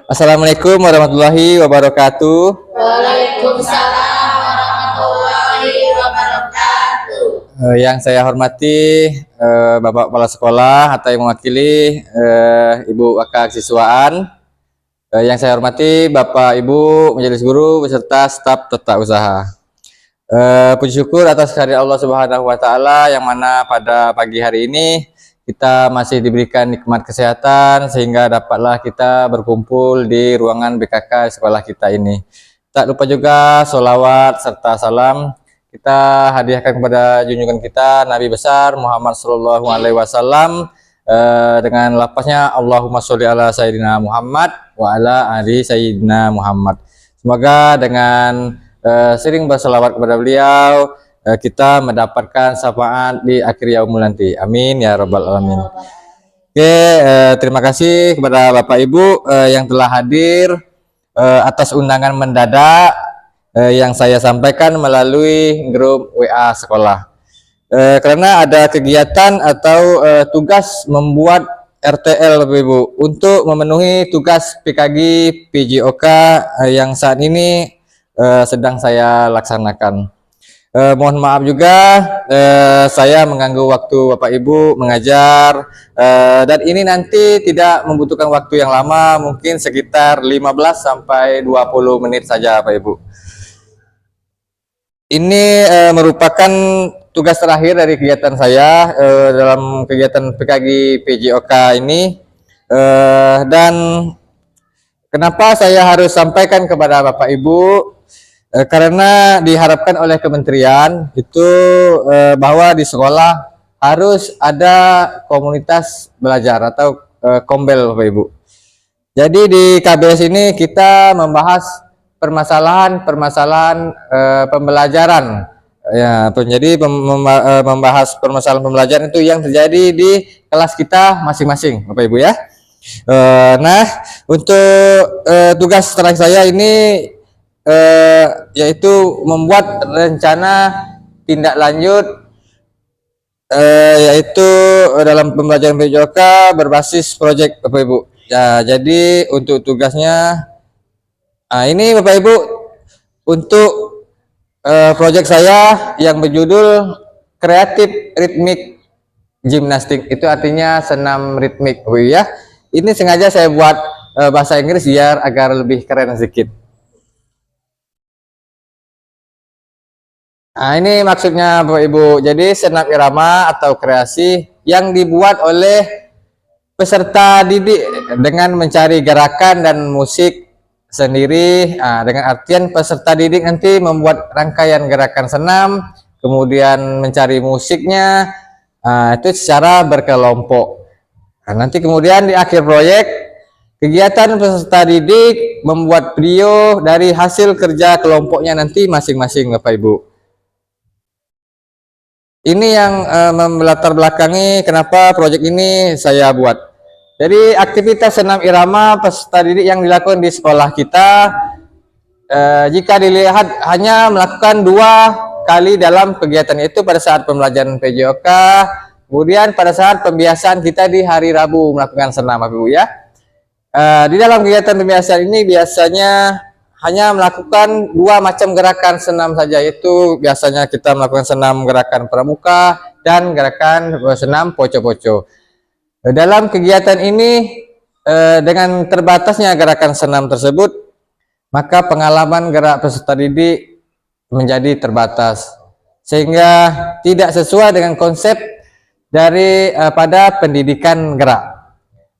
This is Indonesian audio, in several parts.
Assalamualaikum warahmatullahi wabarakatuh. Waalaikumsalam warahmatullahi wabarakatuh. Yang saya hormati Bapak Kepala Sekolah atau yang mewakili Ibu Wakil Siswaan. Yang saya hormati Bapak Ibu Majelis Guru beserta staf tata usaha. Puji syukur atas kehadirat Allah Subhanahu wa taala yang mana pada pagi hari ini kita masih diberikan nikmat kesehatan sehingga dapatlah kita berkumpul di ruangan BKK sekolah kita ini. Tak lupa juga sholawat serta salam kita hadiahkan kepada junjungan kita Nabi besar Muhammad Sallallahu Alaihi Wasallam dengan lapasnya Allahumma sholli ala Sayyidina Muhammad wa ala ali Sayyidina Muhammad. Semoga dengan sering berselawat kepada beliau kita mendapatkan syafaat di akhir yaumul nanti. Amin ya rabbal alamin. Oke, terima kasih kepada Bapak Ibu yang telah hadir atas undangan mendadak yang saya sampaikan melalui grup WA sekolah. Karena ada kegiatan atau tugas membuat RTL Bapak Ibu untuk memenuhi tugas PKG PJOK yang saat ini sedang saya laksanakan. Mohon maaf juga saya mengganggu waktu Bapak Ibu mengajar dan ini nanti tidak membutuhkan waktu yang lama, mungkin sekitar 15 sampai 20 menit saja Bapak Ibu. Ini merupakan tugas terakhir dari kegiatan saya dalam kegiatan PKG PJOK ini dan kenapa saya harus sampaikan kepada Bapak Ibu karena diharapkan oleh kementerian itu bahwa di sekolah harus ada komunitas belajar atau kombel Bapak Ibu. Jadi di KBS ini kita membahas permasalahan pembelajaran. Ya, jadi membahas permasalahan pembelajaran itu yang terjadi di kelas kita masing-masing Bapak Ibu ya. Nah, untuk tugas terakhir saya ini yaitu membuat rencana tindak lanjut yaitu dalam pembelajaran PJOK berbasis proyek Bapak Ibu. Ya, jadi untuk tugasnya ini Bapak Ibu untuk proyek saya yang berjudul kreatif ritmik gimnastik, itu artinya senam ritmik Bapak Ibu ya. Ini sengaja saya buat bahasa Inggris biar agar lebih keren sedikit. Nah, ini maksudnya Bapak Ibu. Jadi senam irama atau kreasi yang dibuat oleh peserta didik dengan mencari gerakan dan musik sendiri. Nah, dengan artian peserta didik nanti membuat rangkaian gerakan senam, kemudian mencari musiknya, itu secara berkelompok. Nah, nanti kemudian di akhir proyek kegiatan peserta didik membuat video dari hasil kerja kelompoknya nanti masing-masing Bapak Ibu. Ini yang melatar belakangi kenapa proyek ini saya buat. Jadi aktivitas senam irama peserta didik yang dilakukan di sekolah kita jika dilihat hanya melakukan 2 kali dalam kegiatan itu pada saat pembelajaran PJOK, kemudian pada saat pembiasaan kita di hari Rabu melakukan senam Bapak Ibu ya. Di dalam kegiatan pembiasaan ini biasanya hanya melakukan 2 macam gerakan senam saja, yaitu biasanya kita melakukan senam gerakan pramuka dan gerakan senam poco-poco. Dalam kegiatan ini dengan terbatasnya gerakan senam tersebut, maka pengalaman gerak peserta didik menjadi terbatas sehingga tidak sesuai dengan konsep dari pada pendidikan gerak.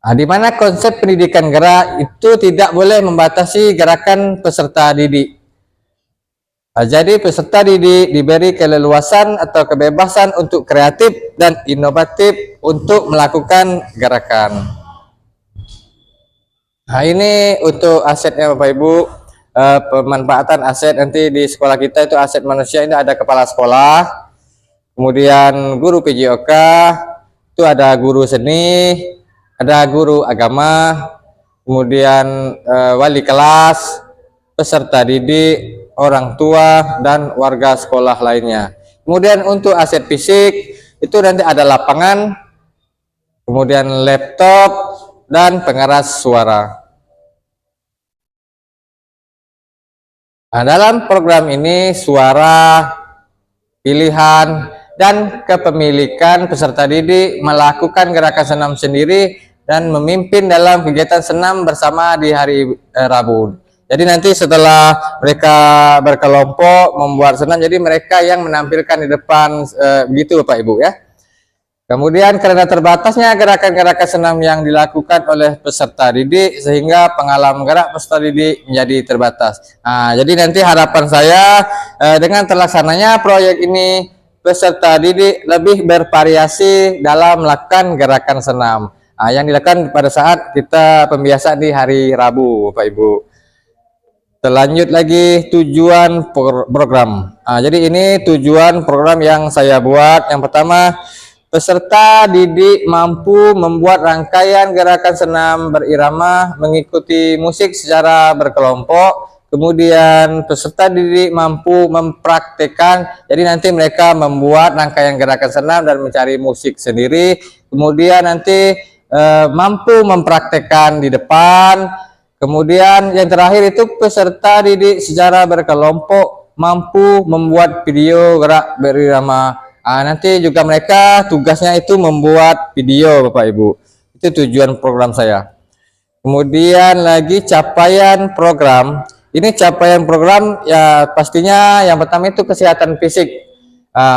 Di mana konsep pendidikan gerak itu tidak boleh membatasi gerakan peserta didik. Jadi peserta didik diberi keleluasan atau kebebasan untuk kreatif dan inovatif untuk melakukan gerakan. Nah, ini untuk asetnya Bapak Ibu, pemanfaatan aset nanti di sekolah kita itu aset manusia ini ada kepala sekolah, kemudian guru PJOK, itu ada guru seni, ada guru agama, kemudian wali kelas, peserta didik, orang tua, dan warga sekolah lainnya. Kemudian untuk aset fisik, itu nanti ada lapangan, kemudian laptop, dan pengeras suara. Nah, dalam program ini suara, pilihan, dan kepemilikan peserta didik melakukan gerakan senam sendiri dan memimpin dalam kegiatan senam bersama di hari Rabu. Jadi nanti setelah mereka berkelompok membuat senam, jadi mereka yang menampilkan di depan begitu Bapak Ibu ya. Kemudian karena terbatasnya gerakan-gerakan senam yang dilakukan oleh peserta didik sehingga pengalaman gerak peserta didik menjadi terbatas. Nah, jadi nanti harapan saya dengan terlaksananya proyek ini peserta didik lebih bervariasi dalam melakukan gerakan senam. Nah, yang dilakukan pada saat kita pembiasaan di hari Rabu, Bapak Ibu. Terlanjut lagi tujuan program. Nah, jadi ini tujuan program yang saya buat. Yang pertama, peserta didik mampu membuat rangkaian gerakan senam berirama mengikuti musik secara berkelompok. Kemudian peserta didik mampu mempraktekkan, jadi nanti mereka membuat rangkaian gerakan senam dan mencari musik sendiri. Kemudian nanti mampu mempraktekkan di depan. Kemudian yang terakhir itu peserta didik secara berkelompok mampu membuat video gerak berirama. Nanti juga mereka tugasnya itu membuat video Bapak Ibu. Itu tujuan program saya. Kemudian lagi capaian program. Ini capaian program ya pastinya yang pertama itu kesehatan fisik.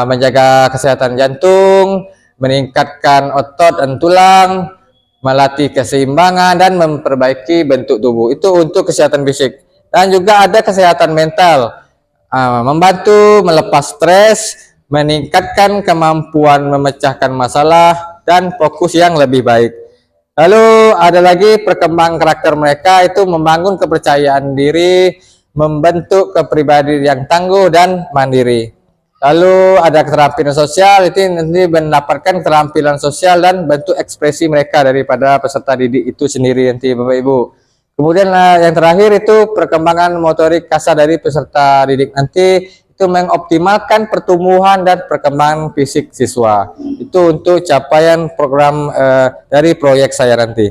Menjaga kesehatan jantung, meningkatkan otot dan tulang, melatih keseimbangan dan memperbaiki bentuk tubuh. Itu untuk kesehatan fisik. Dan juga ada kesehatan mental. Membantu melepas stres, meningkatkan kemampuan memecahkan masalah dan fokus yang lebih baik. Lalu ada lagi perkembangan karakter mereka, itu membangun kepercayaan diri, membentuk kepribadian yang tangguh dan mandiri. Lalu ada keterampilan sosial, itu nanti mendapatkan keterampilan sosial dan bentuk ekspresi mereka daripada peserta didik itu sendiri nanti Bapak Ibu. Kemudian yang terakhir itu perkembangan motorik kasar dari peserta didik nanti, itu mengoptimalkan pertumbuhan dan perkembangan fisik siswa. Itu untuk capaian program dari proyek saya nanti.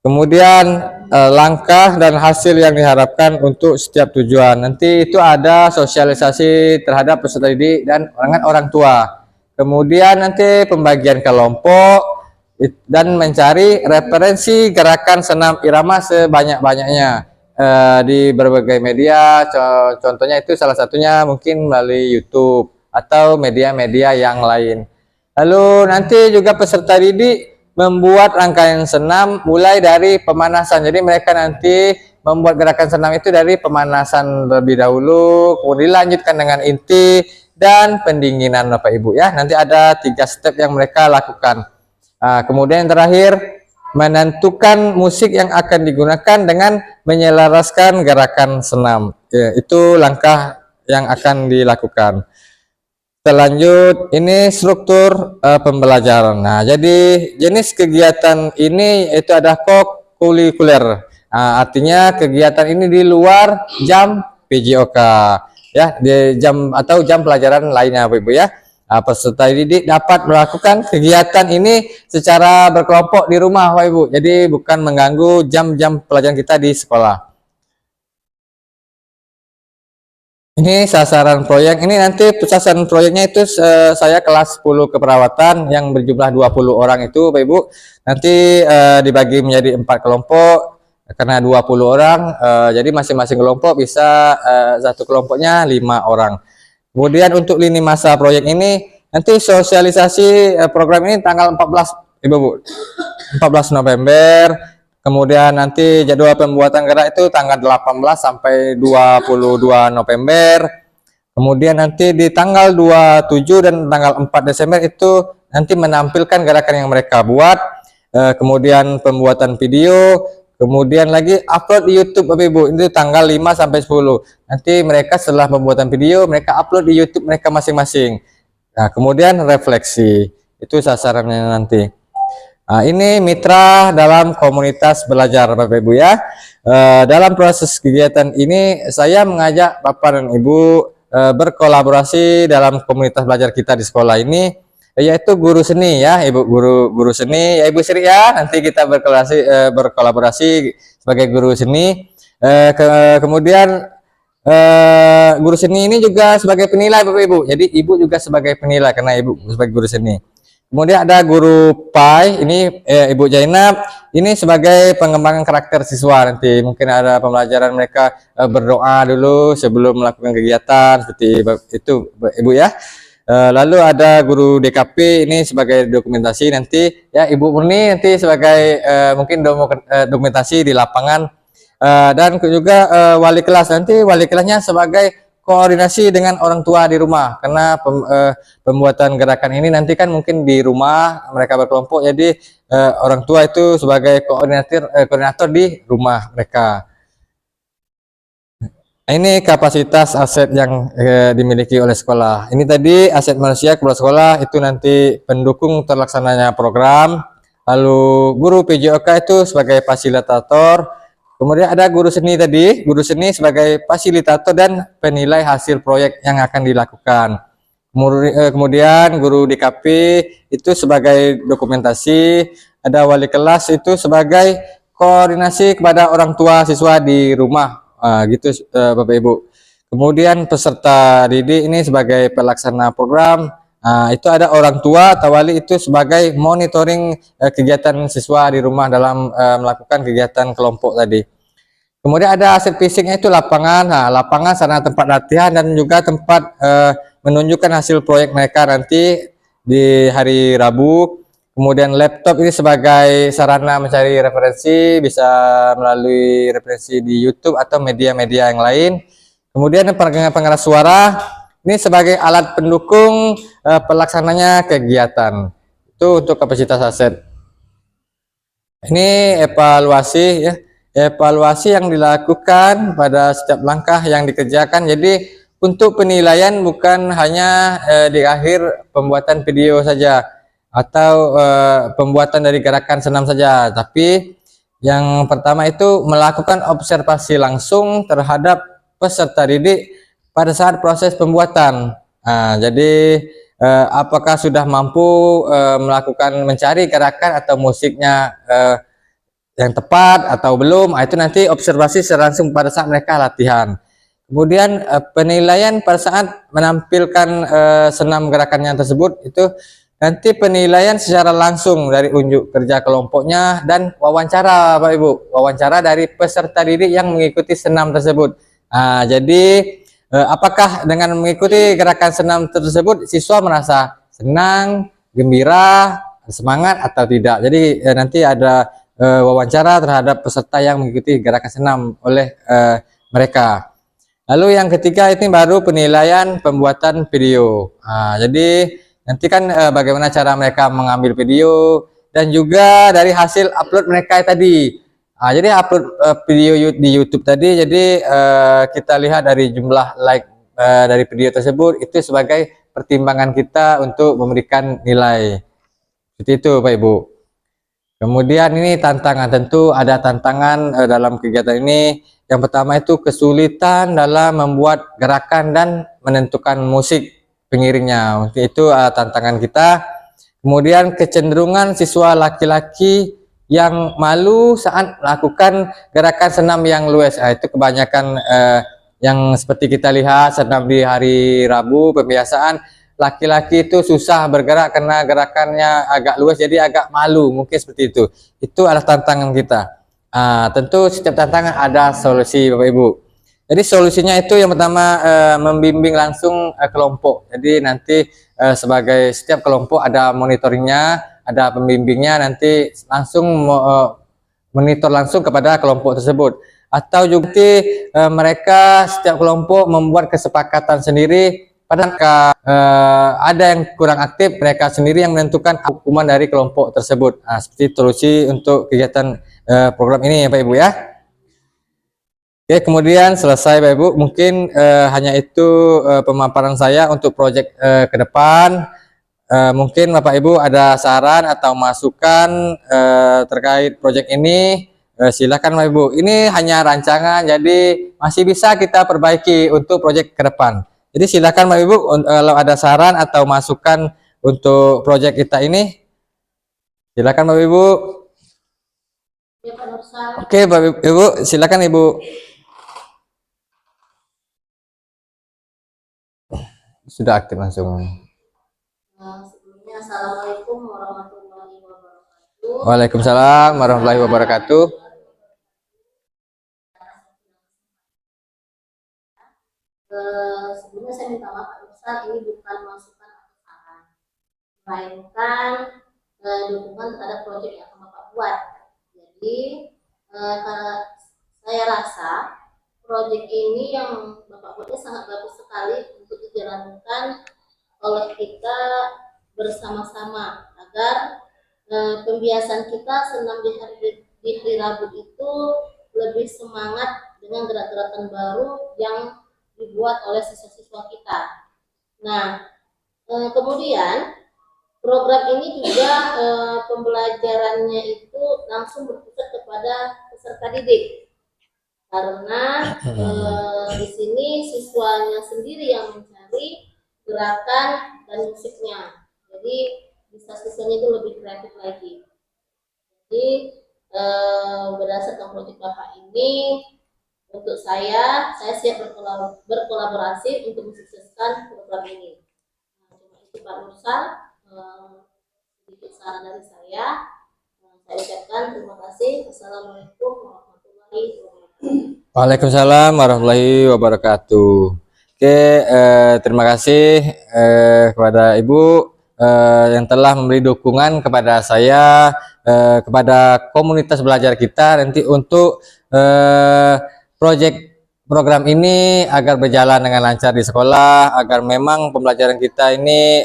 Kemudian langkah dan hasil yang diharapkan untuk setiap tujuan. Nanti itu ada sosialisasi terhadap peserta didik dan orang tua. Kemudian nanti pembagian kelompok dan mencari referensi gerakan senam irama sebanyak-banyaknya di berbagai media. Contohnya itu salah satunya mungkin melalui YouTube atau media-media yang lain. Lalu nanti juga peserta didik membuat rangkaian senam mulai dari pemanasan. Jadi mereka nanti membuat gerakan senam itu dari pemanasan terlebih dahulu, kemudian dilanjutkan dengan inti dan pendinginan Bapak Ibu ya. Nanti ada 3 step yang mereka lakukan. Kemudian yang terakhir, menentukan musik yang akan digunakan dengan menyelaraskan gerakan senam. Ya, itu langkah yang akan dilakukan. Terlanjut, ini struktur pembelajaran. Nah, jadi jenis kegiatan ini itu ada kokurikuler. Artinya kegiatan ini di luar jam PJOK, ya, di jam atau jam pelajaran lainnya, Bapak Ibu ya. Peserta didik dapat melakukan kegiatan ini secara berkelompok di rumah, Bapak Ibu. Jadi bukan mengganggu jam-jam pelajaran kita di sekolah. Ini sasaran proyek. Ini nanti sasaran proyeknya itu saya kelas 10 keperawatan yang berjumlah 20 orang itu, Bapak Ibu. Nanti dibagi menjadi 4 kelompok karena 20 orang. Jadi masing-masing kelompok bisa satu kelompoknya 5 orang. Kemudian untuk lini masa proyek ini nanti sosialisasi program ini tanggal 14 Ibu, 14 November. Kemudian nanti jadwal pembuatan gerak itu tanggal 18 sampai 22 November. Kemudian nanti di tanggal 27 dan tanggal 4 Desember itu nanti menampilkan gerakan yang mereka buat. Kemudian pembuatan video. Kemudian lagi upload di YouTube Bapak Ibu, itu tanggal 5 sampai 10. Nanti mereka setelah pembuatan video, mereka upload di YouTube mereka masing-masing. Nah, kemudian refleksi. Itu sasarannya nanti. Nah, ini mitra dalam komunitas belajar Bapak Ibu ya. Dalam proses kegiatan ini saya mengajak Bapak dan Ibu berkolaborasi dalam komunitas belajar kita di sekolah ini, yaitu guru seni ya, Ibu guru seni ya, Ibu Sri ya. Nanti kita berkolaborasi sebagai guru seni. Kemudian guru seni ini juga sebagai penilai Bapak Ibu. Jadi ibu juga sebagai penilai karena ibu sebagai guru seni. Kemudian ada guru PAI, ini Ibu Jainab, ini sebagai pengembangan karakter siswa nanti. Mungkin ada pembelajaran mereka berdoa dulu sebelum melakukan kegiatan seperti itu Ibu ya. Lalu ada guru DKP ini sebagai dokumentasi nanti ya, Ibu Murni nanti sebagai mungkin dokumentasi di lapangan. Dan juga wali kelas nanti, wali kelasnya sebagai koordinasi dengan orang tua di rumah karena pembuatan gerakan ini nanti kan mungkin di rumah mereka berkelompok, jadi orang tua itu sebagai koordinator di rumah mereka. Ini kapasitas aset yang dimiliki oleh sekolah. Ini tadi aset manusia kepala sekolah, itu nanti pendukung terlaksananya program. Lalu guru PJOK itu sebagai fasilitator. Kemudian ada guru seni tadi, guru seni sebagai fasilitator dan penilai hasil proyek yang akan dilakukan. Kemudian guru DKP itu sebagai dokumentasi. Ada wali kelas itu sebagai koordinasi kepada orang tua siswa di rumah. Gitu Bapak Ibu. Kemudian peserta didik ini sebagai pelaksana program. Itu ada orang tua atau wali itu sebagai monitoring kegiatan siswa di rumah dalam melakukan kegiatan kelompok tadi. Kemudian ada aset fisiknya itu lapangan. Lapangan sarana tempat latihan dan juga tempat menunjukkan hasil proyek mereka nanti di hari Rabu. Kemudian laptop ini sebagai sarana mencari referensi, bisa melalui referensi di YouTube atau media-media yang lain. Kemudian pengeras suara ini sebagai alat pendukung pelaksananya kegiatan. Itu untuk kapasitas aset. Ini evaluasi ya. Evaluasi yang dilakukan pada setiap langkah yang dikerjakan. Jadi untuk penilaian bukan hanya di akhir pembuatan video saja atau pembuatan dari gerakan senam saja, tapi yang pertama itu melakukan observasi langsung terhadap peserta didik pada saat proses pembuatan. Jadi apakah sudah mampu melakukan mencari gerakan atau musiknya yang tepat atau belum, itu nanti observasi secara langsung pada saat mereka latihan. Kemudian penilaian pada saat menampilkan senam gerakannya tersebut, itu nanti penilaian secara langsung dari unjuk kerja kelompoknya dan wawancara Pak Ibu, wawancara dari peserta didik yang mengikuti senam tersebut. Jadi apakah dengan mengikuti gerakan senam tersebut siswa merasa senang, gembira, semangat atau tidak. Jadi nanti ada wawancara terhadap peserta yang mengikuti gerakan senam oleh mereka. Lalu yang ketiga ini baru penilaian pembuatan video. Jadi nanti kan bagaimana cara mereka mengambil video dan juga dari hasil upload mereka tadi. Jadi upload video di YouTube tadi, jadi kita lihat dari jumlah like dari video tersebut, itu sebagai pertimbangan kita untuk memberikan nilai. Seperti itu Pak Ibu. Kemudian ini tantangan, tentu ada tantangan dalam kegiatan ini. Yang pertama itu kesulitan dalam membuat gerakan dan menentukan musik pengiringnya. Itu tantangan kita. Kemudian kecenderungan siswa laki-laki yang malu saat melakukan gerakan senam yang luas. Itu kebanyakan yang seperti kita lihat senam di hari Rabu pembiasaan, laki-laki itu susah bergerak karena gerakannya agak luas, jadi agak malu, mungkin seperti itu. Itu adalah tantangan kita. Tentu setiap tantangan ada solusi Bapak Ibu. Jadi solusinya itu yang pertama membimbing langsung kelompok. Jadi nanti sebagai setiap kelompok ada monitoringnya, ada pembimbingnya, nanti langsung monitor langsung kepada kelompok tersebut. Atau juga mereka setiap kelompok membuat kesepakatan sendiri. Pada ada yang kurang aktif, mereka sendiri yang menentukan hukuman dari kelompok tersebut. Seperti solusi untuk kegiatan program ini ya Pak Ibu ya. Oke, kemudian selesai Pak Ibu. Mungkin hanya itu pemaparan saya untuk proyek ke depan. Mungkin Bapak Ibu ada saran atau masukan terkait proyek ini, silakan Bapak Ibu. Ini hanya rancangan, jadi masih bisa kita perbaiki untuk proyek ke depan. Jadi silakan Bapak Ibu kalau ada saran atau masukan untuk proyek kita ini, silakan Bapak Ibu. Oke Bapak Ibu, silakan Ibu. sudah aktif langsung. Sebelumnya Assalamualaikum warahmatullahi wabarakatuh. Waalaikumsalam warahmatullahi wabarakatuh. Sebelumnya saya minta maaf Pak Ustaz, ini bukan masukan atau saran, melainkan dukungan terhadap proyek yang akan Bapak buat. Jadi karena saya rasa proyek ini yang Bapak buatnya sangat bagus sekali untuk dijalankan oleh kita bersama-sama agar pembiasan kita senam di hari Rabu itu lebih semangat dengan gerak-gerakan baru yang dibuat oleh siswa-siswa kita. Nah, kemudian program ini juga pembelajarannya itu langsung berpusat kepada peserta didik, karena di sini siswanya sendiri yang mencari gerakan dan musiknya, jadi bisa siswanya itu lebih kreatif lagi. Jadi berdasarkan proyek Bapak ini, untuk saya siap berkolaborasi untuk mensukseskan program ini. Cuma itu Pak Nursal, sedikit saran dari saya. Saya ucapkan terima kasih. Assalamualaikum warahmatullahi wabarakatuh. Waalaikumsalam warahmatullahi wabarakatuh. Oke, terima kasih kepada Ibu yang telah memberi dukungan kepada saya, kepada komunitas belajar kita nanti untuk program ini agar berjalan dengan lancar di sekolah, agar memang pembelajaran kita ini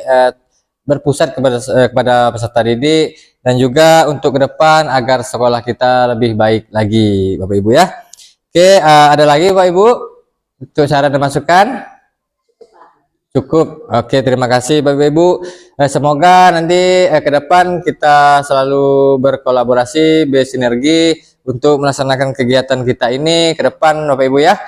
berpusat kepada peserta didik, dan juga untuk ke depan agar sekolah kita lebih baik lagi, Bapak Ibu ya. Oke, ada lagi Bapak Ibu untuk saran dan masukan? Cukup. Oke, terima kasih Bapak Ibu. Semoga nanti ke depan kita selalu berkolaborasi, bersinergi untuk melaksanakan kegiatan kita ini ke depan Bapak Ibu ya.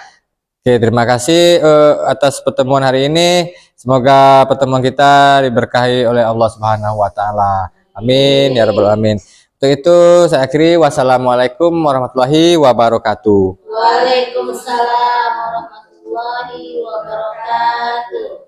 Oke, terima kasih atas pertemuan hari ini. Semoga pertemuan kita diberkahi oleh Allah Subhanahu wa taala. Amin ya rabbal alamin. Untuk itu saya akhiri, wassalamualaikum warahmatullahi wabarakatuh. Waalaikumsalam warahmatullahi wabarakatuh.